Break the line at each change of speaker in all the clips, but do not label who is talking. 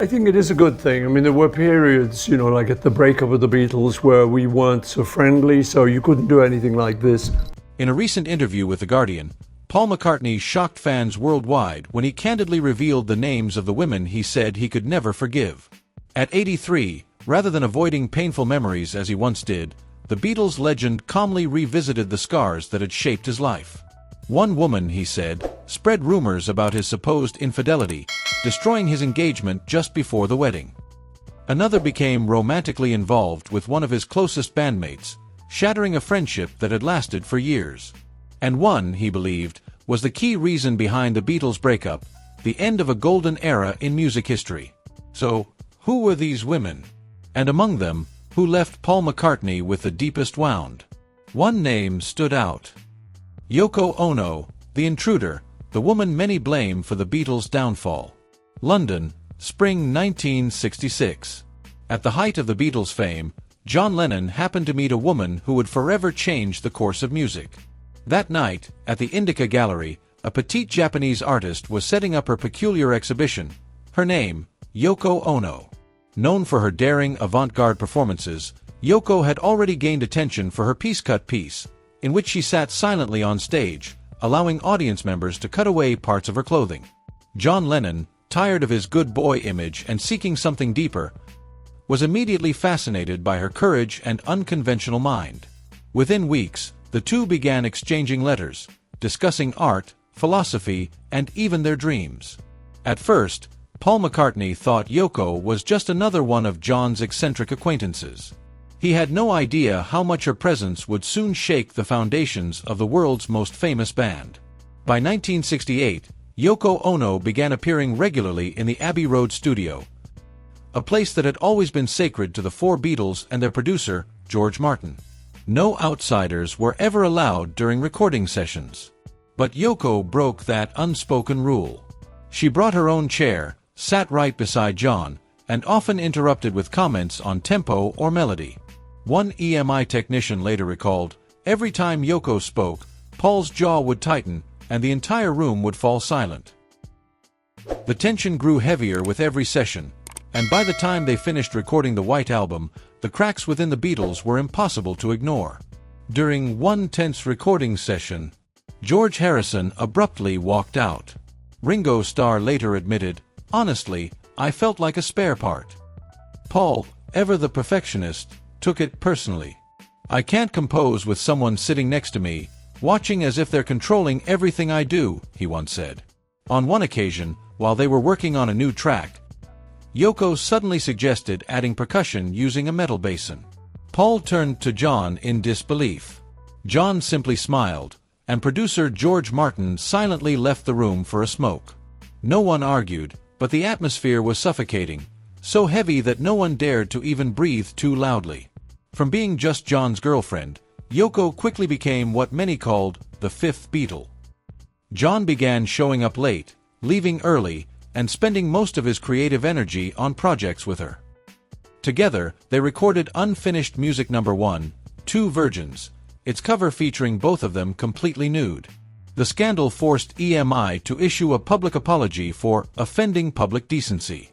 I think it is a good thing. I mean, there were periods, like at the breakup of the Beatles where we weren't so friendly, so you couldn't do anything like this.
In a recent interview with The Guardian, Paul McCartney shocked fans worldwide when he candidly revealed the names of the women he said he could never forgive. At 83, rather than avoiding painful memories as he once did, the Beatles legend calmly revisited the scars that had shaped his life. One woman, he said, spread rumors about his supposed infidelity, destroying his engagement just before the wedding. Another became romantically involved with one of his closest bandmates, shattering a friendship that had lasted for years. And one, he believed, was the key reason behind the Beatles' breakup, the end of a golden era in music history. So, who were these women? And among them, who left Paul McCartney with the deepest wound? One name stood out. Yoko Ono, the intruder, the woman many blame for the Beatles' downfall. London, spring 1966. At the height of the Beatles' fame, John Lennon happened to meet a woman who would forever change the course of music. That night, at the Indica Gallery, a petite Japanese artist was setting up her peculiar exhibition. Her name, Yoko Ono. Known for her daring avant-garde performances, Yoko had already gained attention for her piece-cut piece, in which she sat silently on stage, allowing audience members to cut away parts of her clothing. John Lennon, tired of his good boy image and seeking something deeper, was immediately fascinated by her courage and unconventional mind. Within weeks, the two began exchanging letters, discussing art, philosophy, and even their dreams. At first, Paul McCartney thought Yoko was just another one of John's eccentric acquaintances. He had no idea how much her presence would soon shake the foundations of the world's most famous band. By 1968, Yoko Ono began appearing regularly in the Abbey Road studio, a place that had always been sacred to the four Beatles and their producer, George Martin. No outsiders were ever allowed during recording sessions. But Yoko broke that unspoken rule. She brought her own chair, sat right beside John, and often interrupted with comments on tempo or melody. One EMI technician later recalled, every time Yoko spoke, Paul's jaw would tighten, and the entire room would fall silent. The tension grew heavier with every session, and by the time they finished recording the White Album, the cracks within the Beatles were impossible to ignore. During one tense recording session, George Harrison abruptly walked out. Ringo Starr later admitted, honestly, I felt like a spare part. Paul, ever the perfectionist, took it personally. I can't compose with someone sitting next to me, watching as if they're controlling everything I do, he once said. On one occasion, while they were working on a new track, Yoko suddenly suggested adding percussion using a metal basin. Paul turned to John in disbelief. John simply smiled, and producer George Martin silently left the room for a smoke. No one argued, but the atmosphere was suffocating, so heavy that no one dared to even breathe too loudly. From being just John's girlfriend, Yoko quickly became what many called the fifth Beatle. John began showing up late, leaving early, and spending most of his creative energy on projects with her. Together, they recorded unfinished music number 1, Two Virgins, its cover featuring both of them completely nude. The scandal forced EMI to issue a public apology for offending public decency.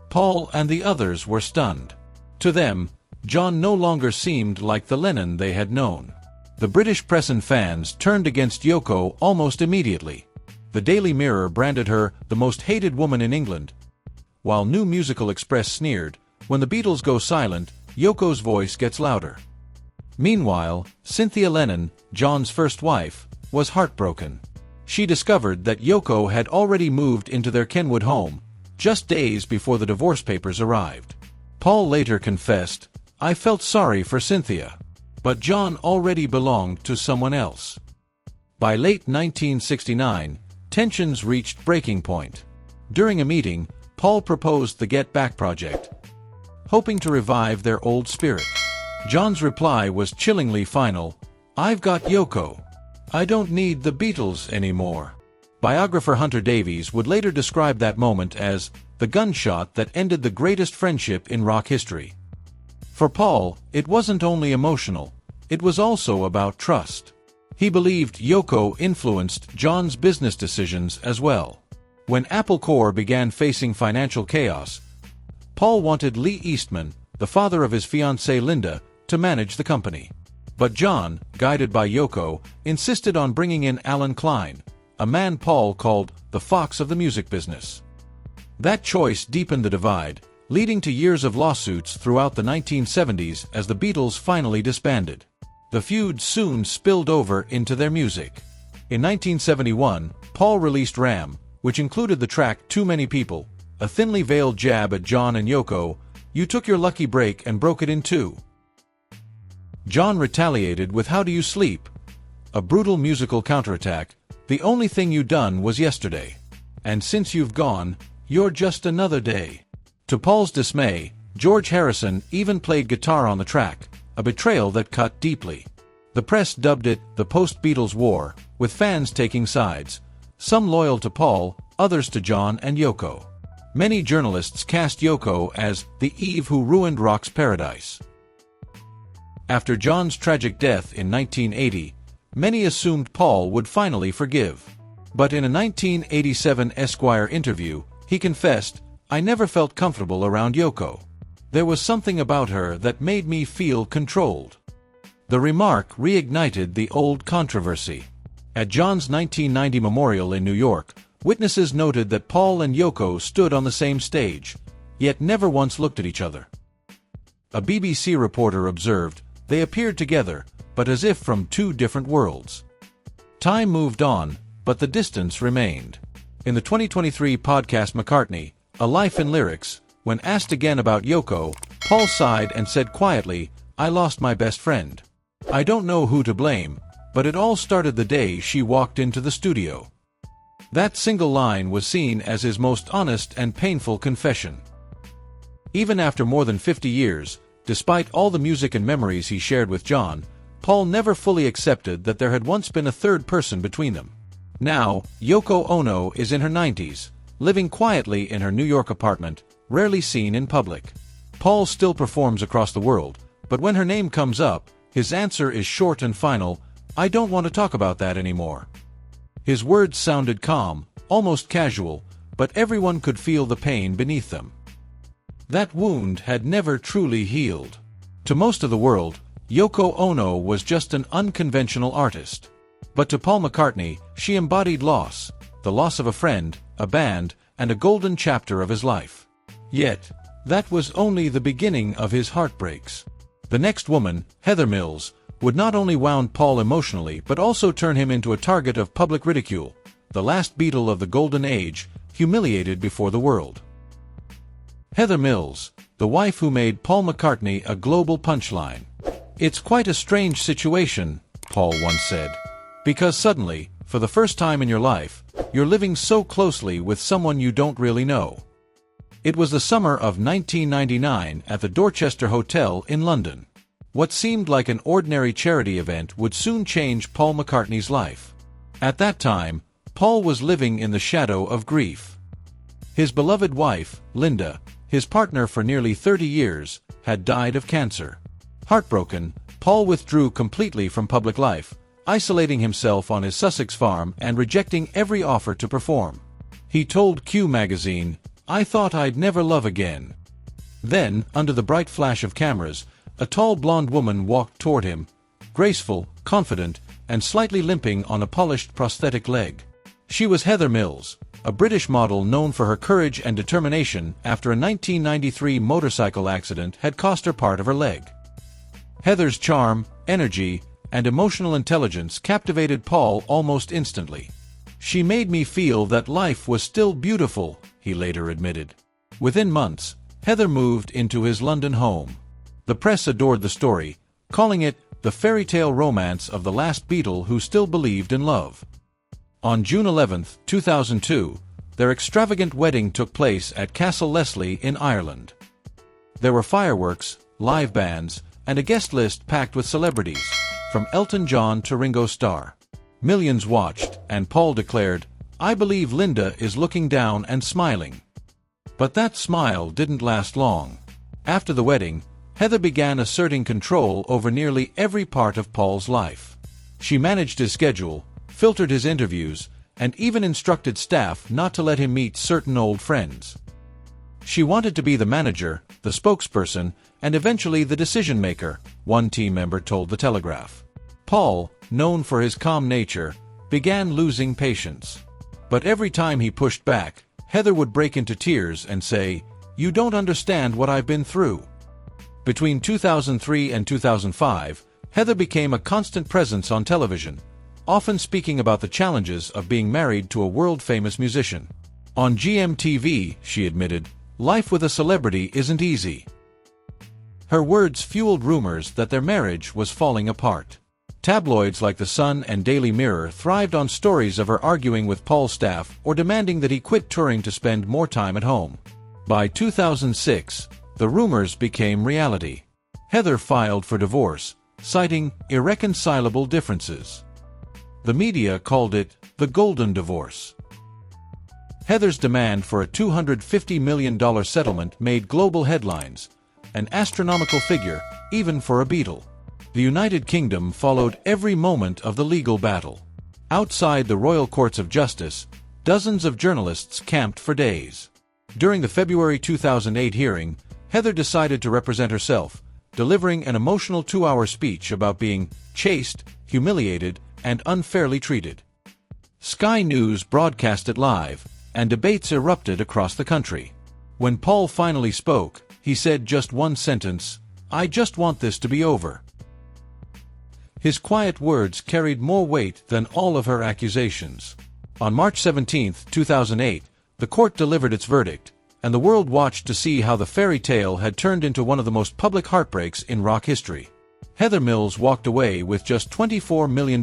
Paul and the others were stunned. To them, John no longer seemed like the Lennon they had known. The British press and fans turned against Yoko almost immediately. The Daily Mirror branded her the most hated woman in England, while New Musical Express sneered, when the Beatles go silent, Yoko's voice gets louder. Meanwhile, Cynthia Lennon, John's first wife, was heartbroken. She discovered that Yoko had already moved into their Kenwood home, just days before the divorce papers arrived. Paul later confessed, I felt sorry for Cynthia, but John already belonged to someone else. By late 1969, tensions reached breaking point. During a meeting, Paul proposed the Get Back project, hoping to revive their old spirit. John's reply was chillingly final, I've got Yoko. I don't need the Beatles anymore. Biographer Hunter Davies would later describe that moment as the gunshot that ended the greatest friendship in rock history. For Paul, it wasn't only emotional, it was also about trust. He believed Yoko influenced John's business decisions as well. When Apple Corps began facing financial chaos, Paul wanted Lee Eastman, the father of his fiancée Linda, to manage the company. But John, guided by Yoko, insisted on bringing in Alan Klein, a man Paul called the fox of the music business. That choice deepened the divide, leading to years of lawsuits throughout the 1970s as the Beatles finally disbanded. The feud soon spilled over into their music. In 1971, Paul released Ram, which included the track Too Many People, a thinly veiled jab at John and Yoko. You took your lucky break and broke it in two. John retaliated with How Do You Sleep? A brutal musical counterattack. The only thing you done was yesterday. And since you've gone, you're just another day. To Paul's dismay, George Harrison even played guitar on the track, a betrayal that cut deeply. The press dubbed it the post-Beatles war, with fans taking sides, some loyal to Paul, others to John and Yoko. Many journalists cast Yoko as the Eve who ruined rock's paradise. After John's tragic death in 1980, many assumed Paul would finally forgive. But in a 1987 Esquire interview, he confessed, "I never felt comfortable around Yoko. There was something about her that made me feel controlled." The remark reignited the old controversy. At John's 1990 memorial in New York, witnesses noted that Paul and Yoko stood on the same stage, yet never once looked at each other. A BBC reporter observed, "They appeared together, but as if from two different worlds." Time moved on, but the distance remained. In the 2023 podcast McCartney, A Life in Lyrics, when asked again about Yoko, Paul sighed and said quietly, "I lost my best friend. I don't know who to blame, but it all started the day she walked into the studio." That single line was seen as his most honest and painful confession. Even after more than 50 years, despite all the music and memories he shared with John, Paul never fully accepted that there had once been a third person between them. Now, Yoko Ono is in her 90s, living quietly in her New York apartment, rarely seen in public. Paul still performs across the world, but when her name comes up, his answer is short and final, "I don't want to talk about that anymore." His words sounded calm, almost casual, but everyone could feel the pain beneath them. That wound had never truly healed. To most of the world, Yoko Ono was just an unconventional artist. But to Paul McCartney, she embodied loss, the loss of a friend, a band, and a golden chapter of his life. Yet, that was only the beginning of his heartbreaks. The next woman, Heather Mills, would not only wound Paul emotionally but also turn him into a target of public ridicule, the last Beatle of the golden age, humiliated before the world. Heather Mills, the wife who made Paul McCartney a global punchline. "It's quite a strange situation," Paul once said, "because suddenly, for the first time in your life, you're living so closely with someone you don't really know." It was the summer of 1999 at the Dorchester Hotel in London. What seemed like an ordinary charity event would soon change Paul McCartney's life. At that time, Paul was living in the shadow of grief. His beloved wife, Linda, his partner for nearly 30 years, had died of cancer. Heartbroken, Paul withdrew completely from public life, isolating himself on his Sussex farm and rejecting every offer to perform. He told Q magazine, "I thought I'd never love again." Then, under the bright flash of cameras, a tall blonde woman walked toward him, graceful, confident, and slightly limping on a polished prosthetic leg. She was Heather Mills, a British model known for her courage and determination after a 1993 motorcycle accident had cost her part of her leg. Heather's charm, energy, and emotional intelligence captivated Paul almost instantly. "She made me feel that life was still beautiful," he later admitted. Within months, Heather moved into his London home. The press adored the story, calling it the fairy tale romance of the last Beatle who still believed in love. On June 11, 2002, their extravagant wedding took place at Castle Leslie in Ireland. There were fireworks, live bands, and a guest list packed with celebrities, from Elton John to Ringo Starr. Millions watched, and Paul declared, "I believe Linda is looking down and smiling." But that smile didn't last long. After the wedding, Heather began asserting control over nearly every part of Paul's life. She managed his schedule, filtered his interviews, and even instructed staff not to let him meet certain old friends. She wanted to be the manager, the spokesperson, and eventually the decision-maker, one team member told The Telegraph. Paul, known for his calm nature, began losing patience. But every time he pushed back, Heather would break into tears and say, "You don't understand what I've been through." Between 2003 and 2005, Heather became a constant presence on television, often speaking about the challenges of being married to a world-famous musician. On GMTV, she admitted, "Life with a celebrity isn't easy." Her words fueled rumors that their marriage was falling apart. Tabloids like The Sun and Daily Mirror thrived on stories of her arguing with Paul's staff or demanding that he quit touring to spend more time at home. By 2006, the rumors became reality. Heather filed for divorce, citing irreconcilable differences. The media called it the Golden Divorce. Heather's demand for a $250 million settlement made global headlines, an astronomical figure, even for a Beatle. The United Kingdom followed every moment of the legal battle. Outside the Royal Courts of Justice, dozens of journalists camped for days. During the February 2008 hearing, Heather decided to represent herself, delivering an emotional 2-hour speech about being chased, humiliated, and unfairly treated. Sky News broadcast it live, and debates erupted across the country. When Paul finally spoke, he said just one sentence, "I just want this to be over." His quiet words carried more weight than all of her accusations. On March 17, 2008, the court delivered its verdict, and the world watched to see how the fairy tale had turned into one of the most public heartbreaks in rock history. Heather Mills walked away with just $24 million,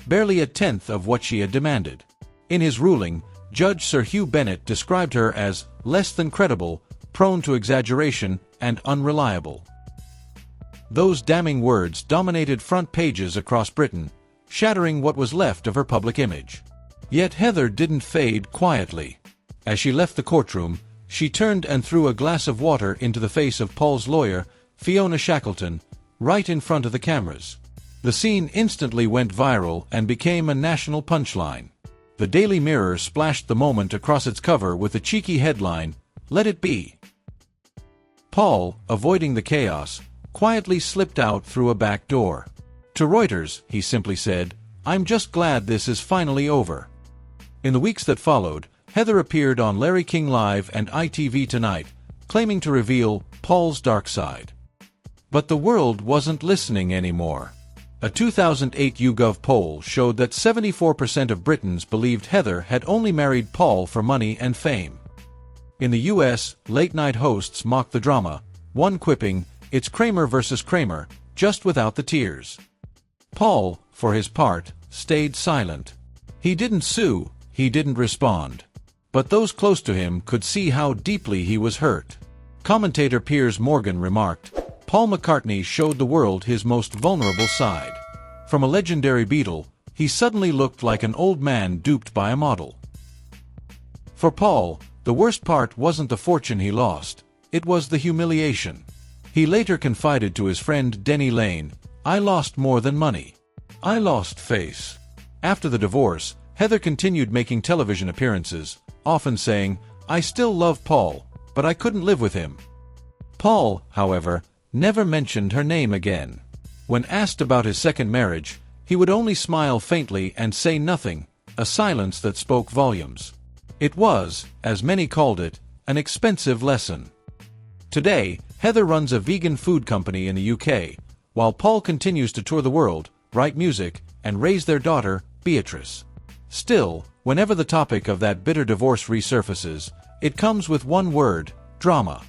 barely a tenth of what she had demanded. In his ruling, Judge Sir Hugh Bennett described her as less than credible, prone to exaggeration, and unreliable. Those damning words dominated front pages across Britain, shattering what was left of her public image. Yet Heather didn't fade quietly. As she left the courtroom, she turned and threw a glass of water into the face of Paul's lawyer, Fiona Shackleton, right in front of the cameras. The scene instantly went viral and became a national punchline. The Daily Mirror splashed the moment across its cover with the cheeky headline, "Let it be." Paul, avoiding the chaos, quietly slipped out through a back door. To Reuters, he simply said, "I'm just glad this is finally over." In the weeks that followed, Heather appeared on Larry King Live and ITV Tonight, claiming to reveal Paul's dark side. But the world wasn't listening anymore. A 2008 YouGov poll showed that 74% of Britons believed Heather had only married Paul for money and fame. In the US, late-night hosts mocked the drama, one quipping, "It's Kramer versus Kramer, just without the tears." Paul, for his part, stayed silent. He didn't sue, he didn't respond. But those close to him could see how deeply he was hurt. Commentator Piers Morgan remarked, "Paul McCartney showed the world his most vulnerable side. From a legendary Beatle, he suddenly looked like an old man duped by a model." For Paul, the worst part wasn't the fortune he lost, it was the humiliation. He later confided to his friend Denny Lane, "I lost more than money. I lost face." After the divorce, Heather continued making television appearances, often saying, "I still love Paul, but I couldn't live with him." Paul, however, never mentioned her name again. When asked about his second marriage, he would only smile faintly and say nothing, a silence that spoke volumes. It was, as many called it, an expensive lesson. Today, Heather runs a vegan food company in the UK, while Paul continues to tour the world, write music, and raise their daughter, Beatrice. Still, whenever the topic of that bitter divorce resurfaces, it comes with one word: drama.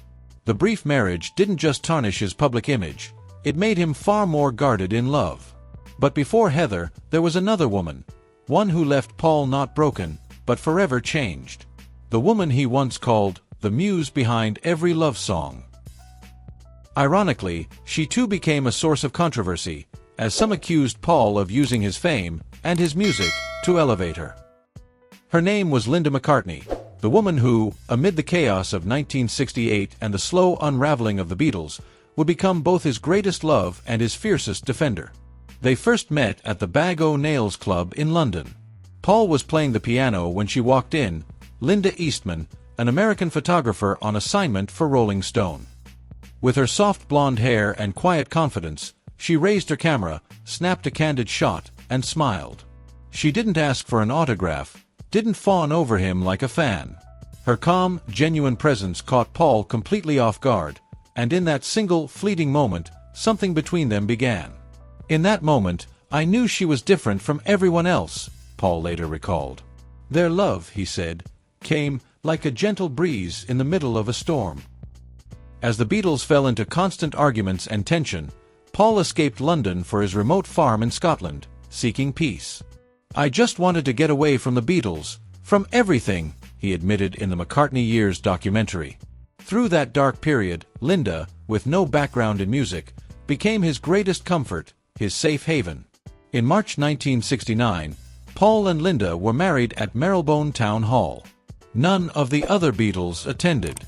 The brief marriage didn't just tarnish his public image, it made him far more guarded in love. But before Heather, there was another woman, one who left Paul not broken, but forever changed. The woman he once called the muse behind every love song. Ironically, she too became a source of controversy, as some accused Paul of using his fame and his music to elevate her. Her name was Linda McCartney, the woman who, amid the chaos of 1968 and the slow unraveling of the Beatles, would become both his greatest love and his fiercest defender. They first met at the Bag O' Nails Club in London. Paul was playing the piano when she walked in, Linda Eastman, an American photographer on assignment for Rolling Stone. With her soft blonde hair and quiet confidence, she raised her camera, snapped a candid shot, and smiled. She didn't ask for an autograph, didn't fawn over him like a fan. Her calm, genuine presence caught Paul completely off guard, and in that single, fleeting moment, something between them began. In that moment, I knew she was different from everyone else, Paul later recalled. Their love, he said, came like a gentle breeze in the middle of a storm. As the Beatles fell into constant arguments and tension, Paul escaped London for his remote farm in Scotland, seeking peace. "I just wanted to get away from the Beatles, from everything," he admitted in the McCartney Years documentary. Through that dark period, Linda, with no background in music, became his greatest comfort, his safe haven. In March 1969, Paul and Linda were married at Marylebone Town Hall. None of the other Beatles attended.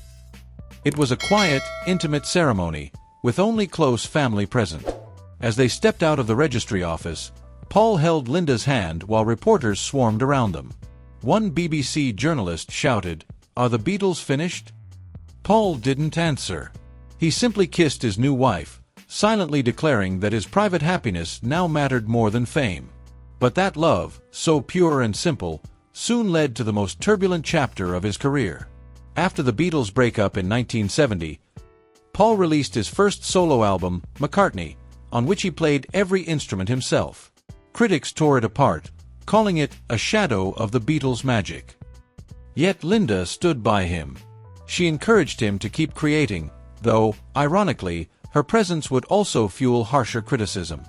It was a quiet, intimate ceremony, with only close family present. As they stepped out of the registry office, Paul held Linda's hand while reporters swarmed around them. One BBC journalist shouted, "Are the Beatles finished?" Paul didn't answer. He simply kissed his new wife, silently declaring that his private happiness now mattered more than fame. But that love, so pure and simple, soon led to the most turbulent chapter of his career. After the Beatles' breakup in 1970, Paul released his first solo album, McCartney, on which he played every instrument himself. Critics tore it apart, calling it a shadow of the Beatles' magic. Yet Linda stood by him. She encouraged him to keep creating, though, ironically, her presence would also fuel harsher criticism.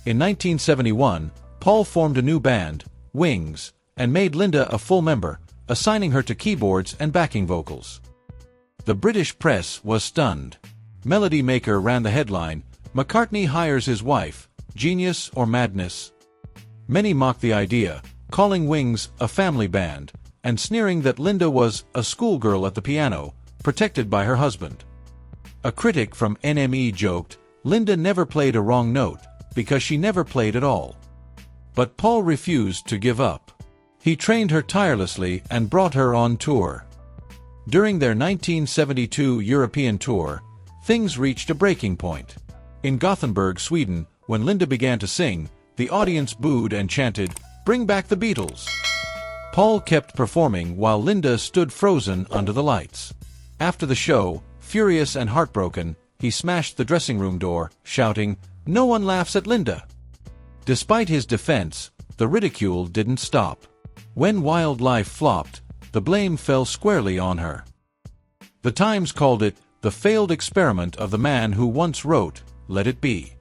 In 1971, Paul formed a new band, Wings, and made Linda a full member, assigning her to keyboards and backing vocals. The British press was stunned. Melody Maker ran the headline, "McCartney hires his wife, genius or madness?" Many mocked the idea, calling Wings a family band, and sneering that Linda was a schoolgirl at the piano, protected by her husband. A critic from NME joked, "Linda never played a wrong note, because she never played at all." But Paul refused to give up. He trained her tirelessly and brought her on tour. During their 1972 European tour, things reached a breaking point. In Gothenburg, Sweden, when Linda began to sing, the audience booed and chanted, "Bring back the Beatles." Paul kept performing while Linda stood frozen under the lights. After the show, furious and heartbroken, he smashed the dressing room door, shouting, "No one laughs at Linda." Despite his defense, the ridicule didn't stop. When Wildlife flopped, the blame fell squarely on her. The Times called it the failed experiment of the man who once wrote, "Let It Be."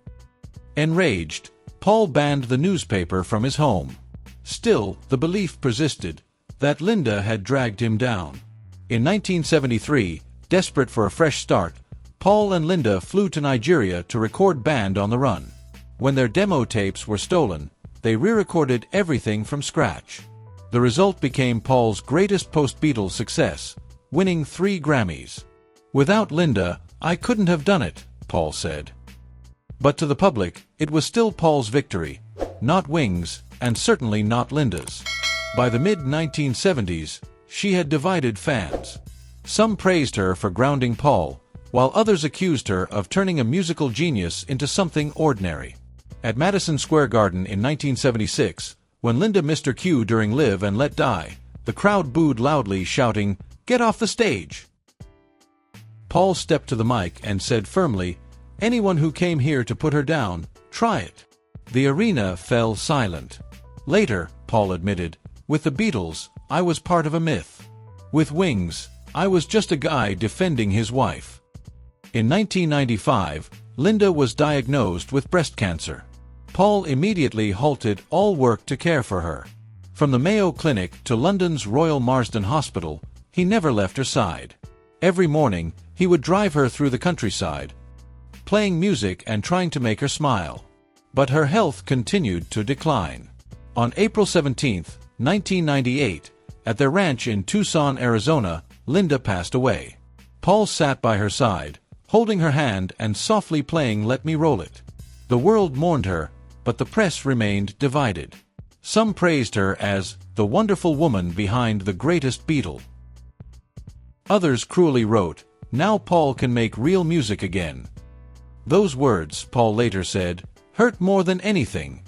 Enraged, Paul banned the newspaper from his home. Still, the belief persisted that Linda had dragged him down. In 1973, desperate for a fresh start, Paul and Linda flew to Nigeria to record Band on the Run. When their demo tapes were stolen, they re-recorded everything from scratch. The result became Paul's greatest post-Beatles success, winning 3 Grammys. "Without Linda, I couldn't have done it," Paul said. But to the public, it was still Paul's victory, not Wings, and certainly not Linda's. By the mid-1970s, she had divided fans. Some praised her for grounding Paul, while others accused her of turning a musical genius into something ordinary. At Madison Square Garden in 1976, when Linda missed her cue during Live and Let Die, the crowd booed loudly, shouting, "Get off the stage!" Paul stepped to the mic and said firmly, "Anyone who came here to put her down, try it." The arena fell silent. Later, Paul admitted, "With the Beatles, I was part of a myth. With Wings, I was just a guy defending his wife." In 1995, Linda was diagnosed with breast cancer. Paul immediately halted all work to care for her. From the Mayo Clinic to London's Royal Marsden Hospital, he never left her side. Every morning, he would drive her through the countryside, playing music and trying to make her smile. But her health continued to decline. On April 17, 1998, at their ranch in Tucson, Arizona, Linda passed away. Paul sat by her side, holding her hand and softly playing "Let Me Roll It." The world mourned her, but the press remained divided. Some praised her as the wonderful woman behind the greatest Beatle. Others cruelly wrote, "Now Paul can make real music again." Those words, Paul later said, hurt more than anything.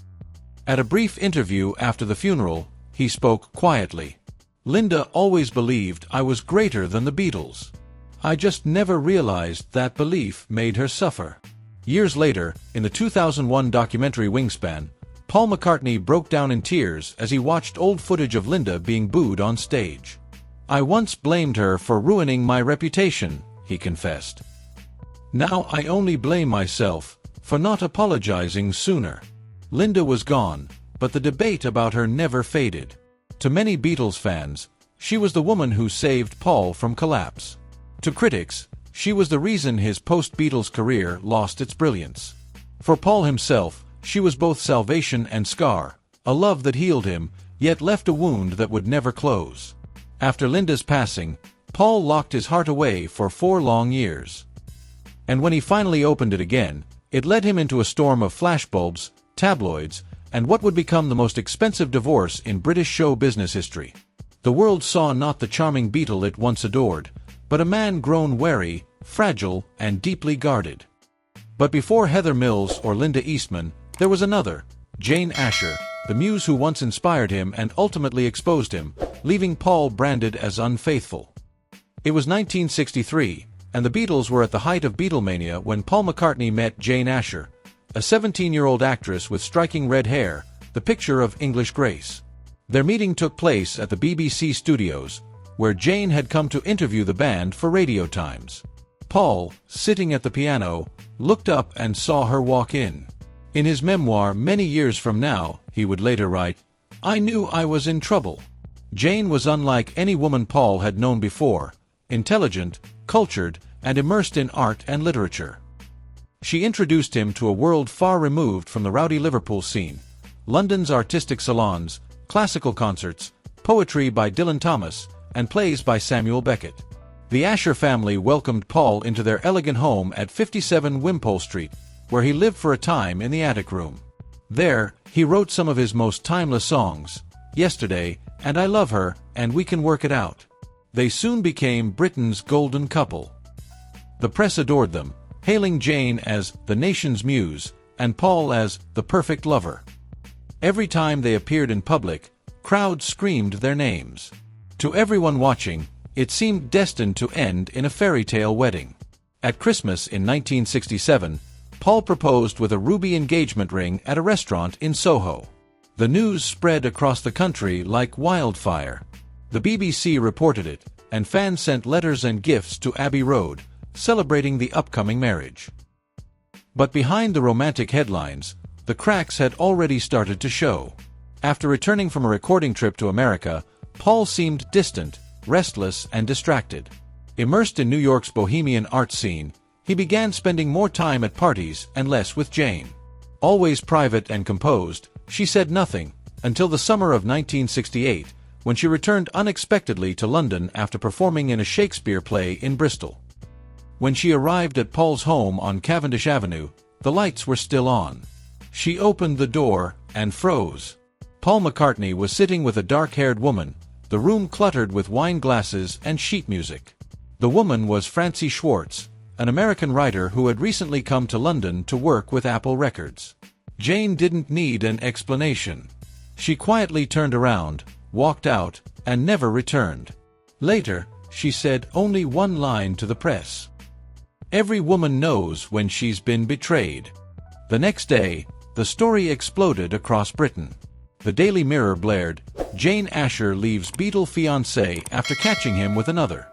At a brief interview after the funeral, he spoke quietly. "Linda always believed I was greater than the Beatles. I just never realized that belief made her suffer." Years later, in the 2001 documentary Wingspan, Paul McCartney broke down in tears as he watched old footage of Linda being booed on stage. "I once blamed her for ruining my reputation," he confessed. "Now I only blame myself for not apologizing sooner." Linda was gone, but the debate about her never faded. To many Beatles fans, she was the woman who saved Paul from collapse. To critics, she was the reason his post-Beatles career lost its brilliance. For Paul himself, she was both salvation and scar, a love that healed him, yet left a wound that would never close. After Linda's passing, Paul locked his heart away for 4 long years. And when he finally opened it again, it led him into a storm of flashbulbs, tabloids, and what would become the most expensive divorce in British show business history. The world saw not the charming Beatle it once adored, but a man grown wary, fragile, and deeply guarded. But before Heather Mills or Linda Eastman, there was another, Jane Asher, the muse who once inspired him and ultimately exposed him, leaving Paul branded as unfaithful. It was 1963, and the Beatles were at the height of Beatlemania when Paul McCartney met Jane Asher, a 17-year-old actress with striking red hair, the picture of English grace. Their meeting took place at the BBC studios, where Jane had come to interview the band for Radio Times. Paul, sitting at the piano, looked up and saw her walk in. In his memoir Many Years From Now, he would later write, "I knew I was in trouble." Jane was unlike any woman Paul had known before, intelligent, cultured, and immersed in art and literature. She introduced him to a world far removed from the rowdy Liverpool scene, London's artistic salons, classical concerts, poetry by Dylan Thomas, and plays by Samuel Beckett. The Asher family welcomed Paul into their elegant home at 57 Wimpole Street, where he lived for a time in the attic room. There, he wrote some of his most timeless songs, Yesterday, and I Love Her, and We Can Work It Out. They soon became Britain's golden couple. The press adored them, hailing Jane as the nation's muse, and Paul as the perfect lover. Every time they appeared in public, crowds screamed their names. To everyone watching, it seemed destined to end in a fairy tale wedding. At Christmas in 1967, Paul proposed with a ruby engagement ring at a restaurant in Soho. The news spread across the country like wildfire. The BBC reported it, and fans sent letters and gifts to Abbey Road, celebrating the upcoming marriage. But behind the romantic headlines, the cracks had already started to show. After returning from a recording trip to America, Paul seemed distant, restless, and distracted. Immersed in New York's bohemian art scene, he began spending more time at parties and less with Jane. Always private and composed, she said nothing, until the summer of 1968, when she returned unexpectedly to London after performing in a Shakespeare play in Bristol. When she arrived at Paul's home on Cavendish Avenue, the lights were still on. She opened the door and froze. Paul McCartney was sitting with a dark-haired woman, the room cluttered with wine glasses and sheet music. The woman was Francie Schwartz, an American writer who had recently come to London to work with Apple Records. Jane didn't need an explanation. She quietly turned around, walked out, and never returned. Later, she said only one line to the press. "Every woman knows when she's been betrayed." The next day, the story exploded across Britain. The Daily Mirror blared, "Jane Asher leaves Beatle fiancé after catching him with another."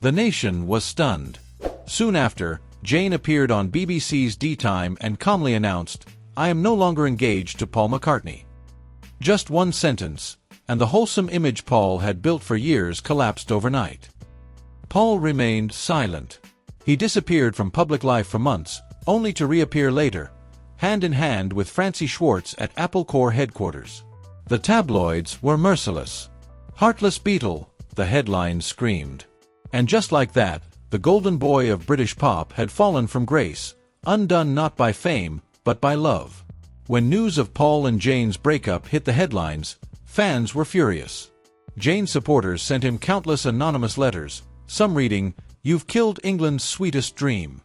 The nation was stunned. Soon after, Jane appeared on BBC's D-Time and calmly announced, "I am no longer engaged to Paul McCartney." Just one sentence, and the wholesome image Paul had built for years collapsed overnight. Paul remained silent. He disappeared from public life for months, only to reappear later, hand in hand with Francie Schwartz at Apple Corps headquarters. The tabloids were merciless. "Heartless Beatle," the headlines screamed. And just like that, the golden boy of British pop had fallen from grace, undone not by fame, but by love. When news of Paul and Jane's breakup hit the headlines, fans were furious. Jane's supporters sent him countless anonymous letters, some reading, "You've killed England's sweetest dream."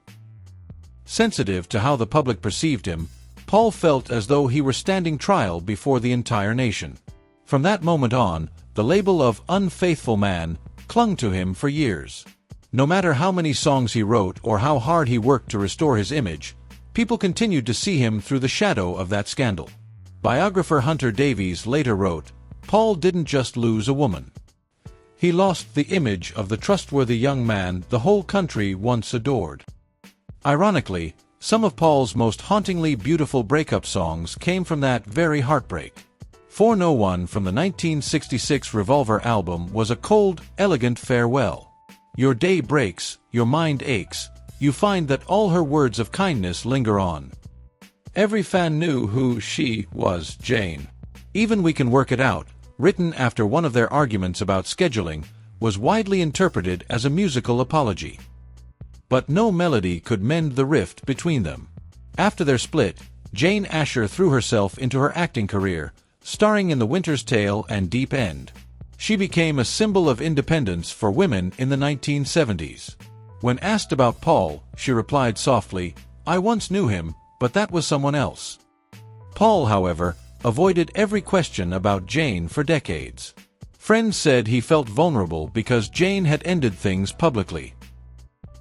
Sensitive to how the public perceived him, Paul felt as though he were standing trial before the entire nation. From that moment on, the label of unfaithful man clung to him for years. No matter how many songs he wrote or how hard he worked to restore his image, people continued to see him through the shadow of that scandal. Biographer Hunter Davies later wrote, "Paul didn't just lose a woman. He lost the image of the trustworthy young man the whole country once adored." Ironically, some of Paul's most hauntingly beautiful breakup songs came from that very heartbreak. For No One from the 1966 Revolver album was a cold, elegant farewell. Your day breaks, your mind aches, you find that all her words of kindness linger on. Every fan knew who she was, Jane. Even We Can Work It Out, written after one of their arguments about scheduling, was widely interpreted as a musical apology. But no melody could mend the rift between them. After their split, Jane Asher threw herself into her acting career, starring in The Winter's Tale and Deep End. She became a symbol of independence for women in the 1970s. When asked about Paul, she replied softly, "I once knew him, but that was someone else." Paul, however, avoided every question about Jane for decades. Friends said he felt vulnerable because Jane had ended things publicly.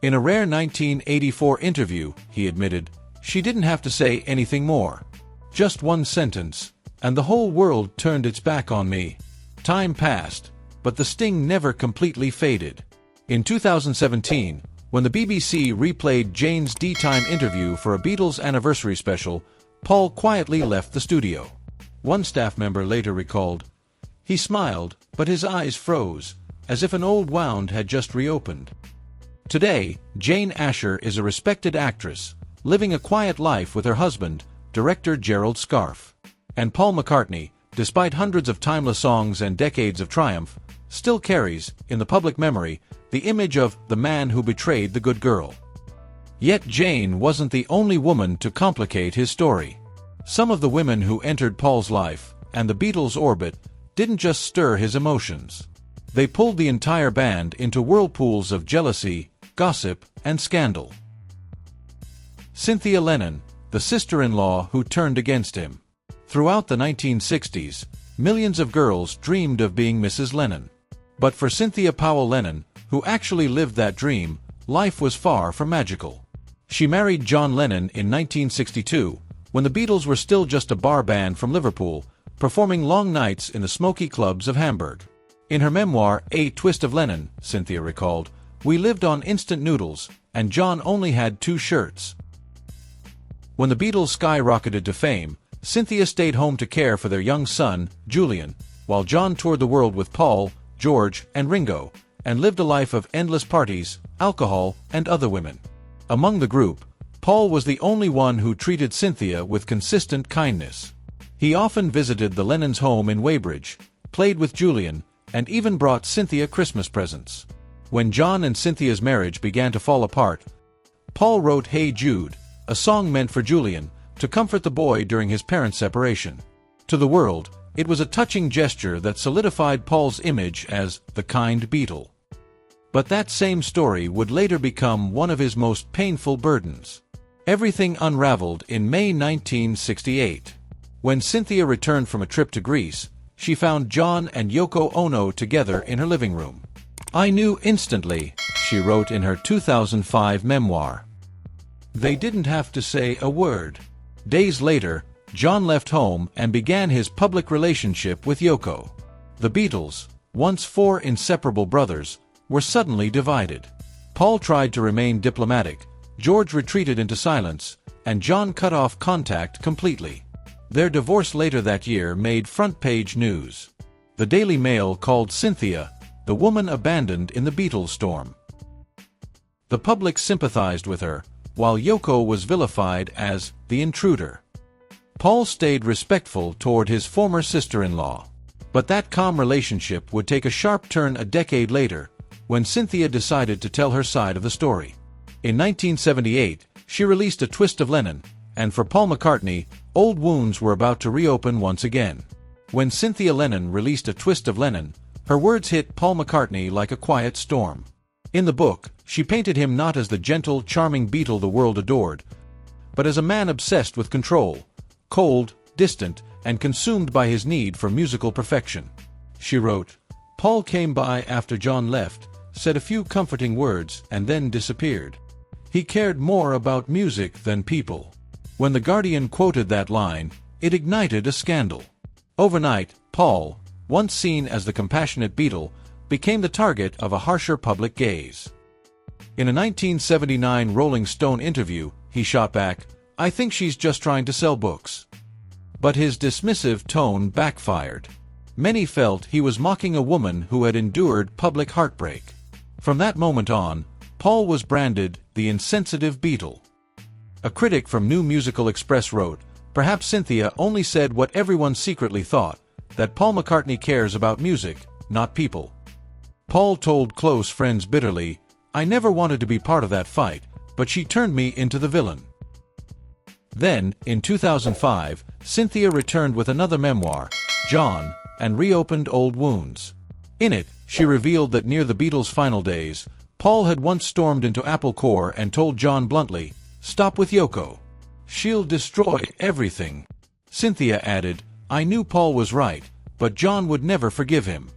In a rare 1984 interview, he admitted, "She didn't have to say anything more. Just one sentence, and the whole world turned its back on me." Time passed, but the sting never completely faded. In 2017, when the BBC replayed Jane's D-Time interview for a Beatles anniversary special, Paul quietly left the studio. One staff member later recalled, "He smiled, but his eyes froze, as if an old wound had just reopened." Today, Jane Asher is a respected actress, living a quiet life with her husband, director Gerald Scarfe. And Paul McCartney, despite hundreds of timeless songs and decades of triumph, still carries, in the public memory, the image of the man who betrayed the good girl. Yet Jane wasn't the only woman to complicate his story. Some of the women who entered Paul's life, and the Beatles' orbit, didn't just stir his emotions. They pulled the entire band into whirlpools of jealousy, gossip, and scandal. Cynthia Lennon, the sister-in-law who turned against him. Throughout the 1960s, millions of girls dreamed of being Mrs. Lennon. But for Cynthia Powell Lennon, who actually lived that dream, life was far from magical. She married John Lennon in 1962, when the Beatles were still just a bar band from Liverpool, performing long nights in the smoky clubs of Hamburg. In her memoir, A Twist of Lennon, Cynthia recalled, "We lived on instant noodles, and John only had 2 shirts." When the Beatles skyrocketed to fame, Cynthia stayed home to care for their young son, Julian, while John toured the world with Paul, George, and Ringo, and lived a life of endless parties, alcohol, and other women. Among the group, Paul was the only one who treated Cynthia with consistent kindness. He often visited the Lennons' home in Weybridge, played with Julian, and even brought Cynthia Christmas presents. When John and Cynthia's marriage began to fall apart, Paul wrote Hey Jude, a song meant for Julian, to comfort the boy during his parents' separation. To the world, it was a touching gesture that solidified Paul's image as the kind Beatle. But that same story would later become one of his most painful burdens. Everything unraveled in May 1968. When Cynthia returned from a trip to Greece, she found John and Yoko Ono together in her living room. "I knew instantly," she wrote in her 2005 memoir. "They didn't have to say a word." Days later, John left home and began his public relationship with Yoko. The Beatles, once 4 inseparable brothers, were suddenly divided. Paul tried to remain diplomatic, George retreated into silence, and John cut off contact completely. Their divorce later that year made front-page news. The Daily Mail called Cynthia the woman abandoned in the Beatles storm. The public sympathized with her, while Yoko was vilified as the intruder. Paul stayed respectful toward his former sister-in-law. But that calm relationship would take a sharp turn a decade later, when Cynthia decided to tell her side of the story. In 1978, she released A Twist of Lennon, and for Paul McCartney, old wounds were about to reopen once again. When Cynthia Lennon released A Twist of Lennon, her words hit Paul McCartney like a quiet storm. In the book, she painted him not as the gentle, charming Beatle the world adored, but as a man obsessed with control, cold, distant, and consumed by his need for musical perfection. She wrote, "Paul came by after John left, said a few comforting words, and then disappeared. He cared more about music than people." When The Guardian quoted that line, it ignited a scandal. Overnight, Paul, once seen as the compassionate Beatle, became the target of a harsher public gaze. In a 1979 Rolling Stone interview, he shot back, "I think she's just trying to sell books." But his dismissive tone backfired. Many felt he was mocking a woman who had endured public heartbreak. From that moment on, Paul was branded the insensitive Beatle. A critic from New Musical Express wrote, "Perhaps Cynthia only said what everyone secretly thought, that Paul McCartney cares about music, not people." Paul told close friends bitterly, "I never wanted to be part of that fight, but she turned me into the villain." Then, in 2005, Cynthia returned with another memoir, John, and reopened old wounds. In it, she revealed that near the Beatles' final days, Paul had once stormed into Apple Corps and told John bluntly, "Stop with Yoko. She'll destroy everything." Cynthia added, "I knew Paul was right, but John would never forgive him."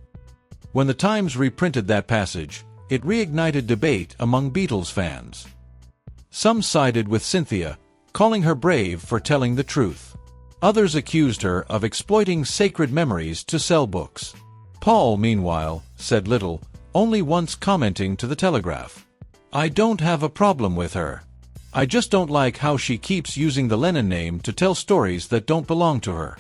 When the Times reprinted that passage, it reignited debate among Beatles fans. Some sided with Cynthia, calling her brave for telling the truth. Others accused her of exploiting sacred memories to sell books. Paul, meanwhile, said little, only once commenting to The Telegraph, "I don't have a problem with her. I just don't like how she keeps using the Lennon name to tell stories that don't belong to her."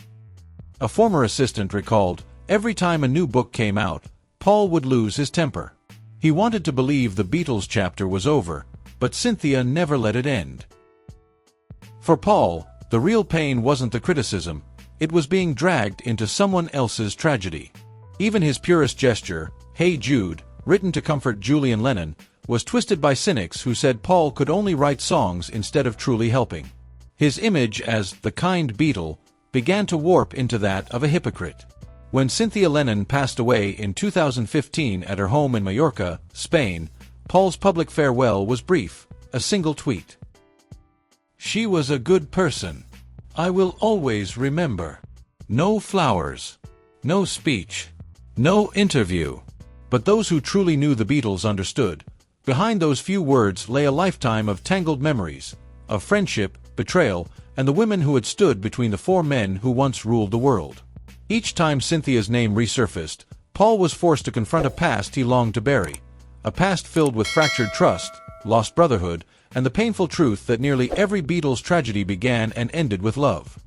A former assistant recalled, "Every time a new book came out, Paul would lose his temper. He wanted to believe the Beatles chapter was over, but Cynthia never let it end." For Paul, the real pain wasn't the criticism, it was being dragged into someone else's tragedy. Even his purest gesture, "Hey Jude," written to comfort Julian Lennon, was twisted by cynics who said Paul could only write songs instead of truly helping. His image as the kind Beatle began to warp into that of a hypocrite. When Cynthia Lennon passed away in 2015 at her home in Mallorca, Spain, Paul's public farewell was brief, a single tweet. "She was a good person. I will always remember. No flowers. No speech. No interview." But those who truly knew the Beatles understood. Behind those few words lay a lifetime of tangled memories, of friendship, betrayal, and the women who had stood between the four men who once ruled the world. Each time Cynthia's name resurfaced, Paul was forced to confront a past he longed to bury, a past filled with fractured trust, lost brotherhood, and the painful truth that nearly every Beatles tragedy began and ended with love.